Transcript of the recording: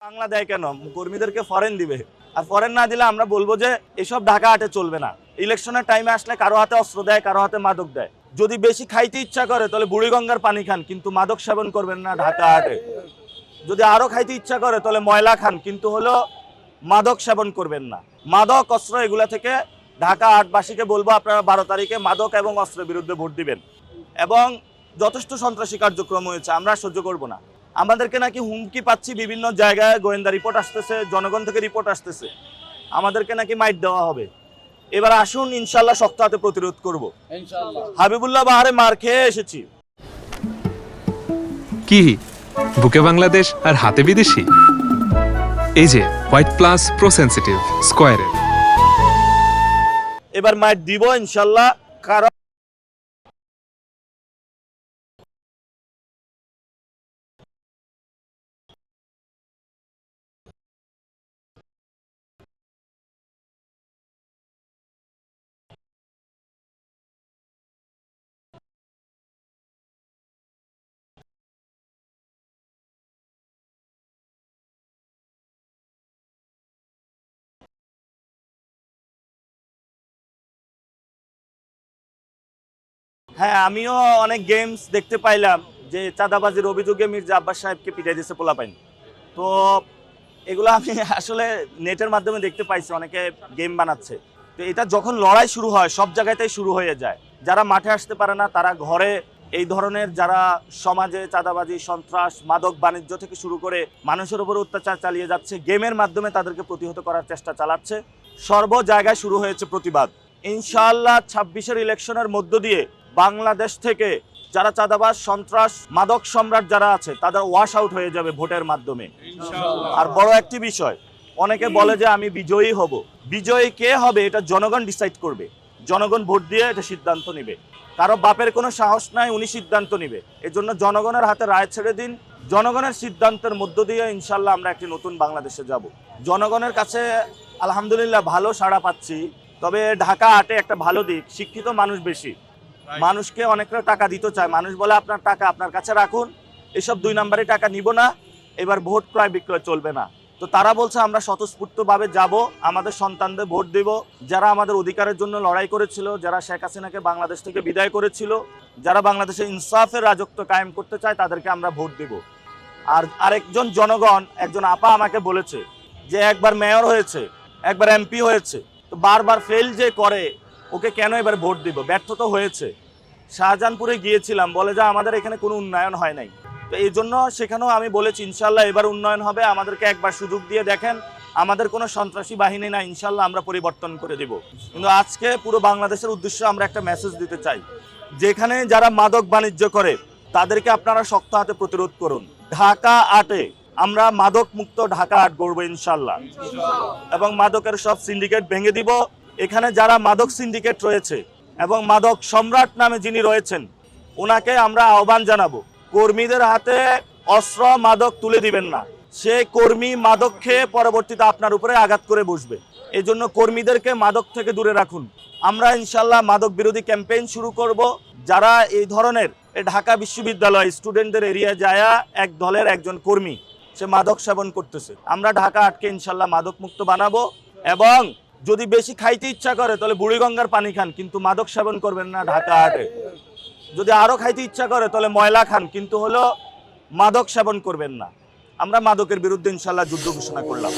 বাংলা দেয় কেন? কর্মীদেরকে ফরেন দিবে। আর ফরেন না দিলে আমরা বলবো যে এসব ঢাকা হাটে চলবে না। ইলেকশনের টাইমে আসলে কারো হাতে অস্ত্র দেয়, কারো হাতে মাদক দেয়। যদি বেশি খাইতে ইচ্ছা করে তাহলে বুড়িগঙ্গার পানি খান, কিন্তু মাদক সেবন করবেন না ঢাকা হাটে। যদি আরো খাইতে ইচ্ছা করে তাহলে ময়লা খান, কিন্তু হলো মাদক সেবন করবেন না। মাদক অস্ত্র এগুলা থেকে ঢাকা হাটবাসীকে বলবো আপনারা 12 তারিখে মাদক এবং অস্ত্রের বিরুদ্ধে ভোট দিবেন। এবং যথেষ্ট সন্ত্রাসী কার্যক্রম হয়েছে, আমরা সহ্য করব না। আমাদেরকে নাকি হুমকি পাচ্ছি, বিভিন্ন জায়গায় গোয়েন্দা রিপোর্ট আসতেছে, জনগণ থেকে রিপোর্ট আসতেছে, আমাদেরকে নাকি মাইট দেওয়া হবে। এবার আসুন ইনশাল্লাহ শক্ত হাতে প্রতিরোধ করব। হাবিবুল্লাহ বাহারে মার খেয়ে এসেছি। কি বুকে বাংলাদেশ আর হাতে বিদেশি? এই যে হোয়াইট প্লাস প্রো সেনসিটিভ স্কয়ারের এবার মাইট দিব ইনশাল্লাহ। কারণ হ্যাঁ, আমিও অনেক গেমস দেখতে পাইলাম যে চাঁদাবাজির অভিযোগে মির্জা আব্বাস সাহেবকে পিটাই দিয়েছে পোলাপাইন। তো এগুলো আমি আসলে নেটের মাধ্যমে দেখতে পাইছি, অনেকে গেম বানাচ্ছে। তো এটা যখন লড়াই শুরু হয় সব জায়গাতেই শুরু হয়ে যায়। যারা মাঠে আসতে পারে না তারা ঘরে এই ধরনের, যারা সমাজে চাঁদাবাজি, সন্ত্রাস, মাদক বাণিজ্য থেকে শুরু করে মানুষের উপর অত্যাচার চালিয়ে যাচ্ছে, গেমের মাধ্যমে তাদেরকে প্রতিহত করার চেষ্টা চালাচ্ছে। সর্ব জায়গায় শুরু হয়েছে প্রতিবাদ। ইনশাআল্লাহ 26-এর ইলেকশনের মধ্য দিয়ে বাংলাদেশ থেকে যারা চাঁদাবাজ, সন্ত্রাস, মাদক সম্রাট যারা আছে তাদের ওয়াশ আউট হয়ে যাবে ভোটের মাধ্যমে। আর বড় একটি বিষয়, অনেকে বলে যে আমি বিজয়ী হব। বিজয়ী কে হবে এটা জনগণ ডিসাইড করবে। জনগণ ভোট দিয়ে এটা সিদ্ধান্ত নেবে। কারো বাপের কোনো সাহস নাই, উনি সিদ্ধান্ত নেবে। এজন্য জনগণের হাতে রায় ছেড়ে দিন। জনগণের সিদ্ধান্তের মধ্য দিয়ে ইনশাল্লাহ আমরা একটি নতুন বাংলাদেশে যাব। জনগণের কাছে আলহামদুলিল্লাহ ভালো সাড়া পাচ্ছি। তবে ঢাকা হাটে একটা ভালো দিক, শিক্ষিত মানুষ বেশি। মানুষকে অনেকটা টাকা দিতে চায়। মানুষ বলে আপনার টাকা আপনার কাছে রাখুন, এসব 2 নম্বরে টাকা নিব না, এবার ভোট ক্রয় বিক্রয় চলবে না। তো তারা বলছে আমরা স্বতঃস্ফূর্তভাবে যাব, আমাদের সন্তানদের ভোট দেব। যারা আমাদের অধিকারের জন্য লড়াই করেছিল, যারা শেখ হাসিনাকে বাংলাদেশ থেকে বিদায় করেছিল, যারা বাংলাদেশে ইনসাফের রাজত্ব কায়েম করতে চায়, তাদেরকে আমরা ভোট দেব। আর আরেকজন জনগণ, একজন আপা আমাকে বলেছে যে একবার মেয়র হয়েছে, একবার এমপি হয়েছে, তো বারবার ফেল যে করে, ওকে কেন এবার ভোট দিব? ব্যর্থ তো হয়েছে। শাহজাহানপুরে গিয়েছিলাম, বলে যে আমাদের এখানে কোনো উন্নয়ন হয় নাই। তো এই জন্য সেখানেও আমি বলেছি ইনশাল্লাহ এবার উন্নয়ন হবে, আমাদেরকে একবার সুযোগ দিয়ে দেখেন। আমাদের কোনো সন্ত্রাসী বাহিনী না, ইনশাল্লাহ আমরা পরিবর্তন করে দেব। কিন্তু আজকে পুরো বাংলাদেশের উদ্দেশ্যে আমরা একটা মেসেজ দিতে চাই, যেখানে যারা মাদক বাণিজ্য করে তাদেরকে আপনারা শক্ত হাতে প্রতিরোধ করুন। ঢাকা আটে আমরা মাদক মুক্ত ঢাকা আট গড়বো ইনশাল্লাহ, এবং মাদকের সব সিন্ডিকেট ভেঙে দিব। এখানে যারা মাদক সিন্ডিকেট রয়েছে এবং মাদক সম্রাট নামে যিনি রয়েছেন, ওনাকে আমরা আহ্বান জানাবো, কর্মীদের হাতে অস্ত্র মাদক তুলে দিবেন না। সে কর্মী মাদক খেয়ে পরবর্তীতে আপনার উপরে আঘাত করে বসবে। এই জন্য কর্মীদেরকে মাদক থেকে দূরে রাখুন। আমরা ইনশাল্লাহ মাদক বিরোধী ক্যাম্পেইন শুরু করব। যারা এই ধরনের, ঢাকা বিশ্ববিদ্যালয় স্টুডেন্টদের এরিয়া যায়া এক দলের একজন কর্মী সে মাদক সেবন করতেছে, আমরা ঢাকা আটকে ইনশাল্লাহ মাদক মুক্ত বানাবো। এবং যদি বেশি খাইতে ইচ্ছা করে তাহলে বুড়িগঙ্গার পানি খান, কিন্তু মাদক সেবন করবেন না ঢাকা হাটে। যদি আরো খাইতে ইচ্ছা করে তাহলে ময়লা খান, কিন্তু হলো মাদক সেবন করবেন না। আমরা মাদকের বিরুদ্ধে ইনশাল্লাহ যুদ্ধ ঘোষণা করলাম।